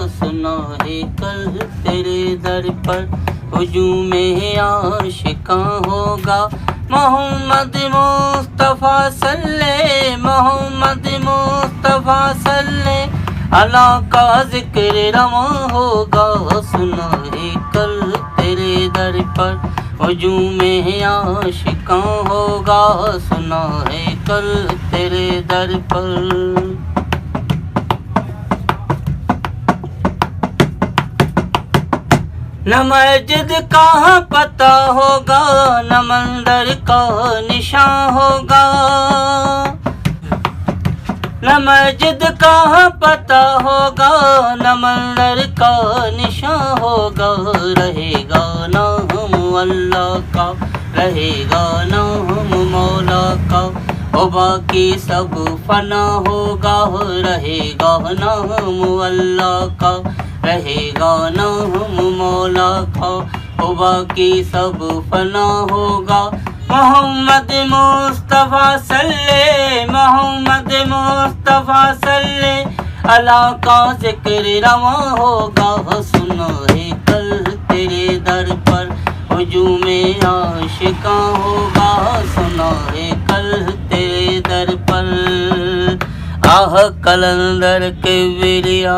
सुना है कल तेरे दर पर हुजूम में आशिका होगा। मोहम्मद मुस्तफ़ा सल्ले मोहम्मद मुस्तफ़ा सल्ले अला का जिक्र रवा होगा। सुना है कल तेरे दर पर हुजूम में आशिका होगा। सुना है कल तेरे दर पर। न मस्जिद का पता होगा न मंदिर का निशान होगा। न मस्जिद का पता होगा न मंदिर का निशान होगा। रहेगा नाम अल्लाह का रहेगा नाम मौला का ओ बाकी सब फना होगा। रहेगा नाम अल्लाह का रहेगा नाम मौला का ओ बाकी सब फना होगा। मोहम्मद मुस्तफ़ा सल्ले मोहम्मद मुस्तफ़ा सल्ले अला का जिक्र रवा होगा। सुना है कल तेरे दर पर हुजूम में आशिका होगा। सुना है कल तेरे दर पर आह कलंदर के विलिया।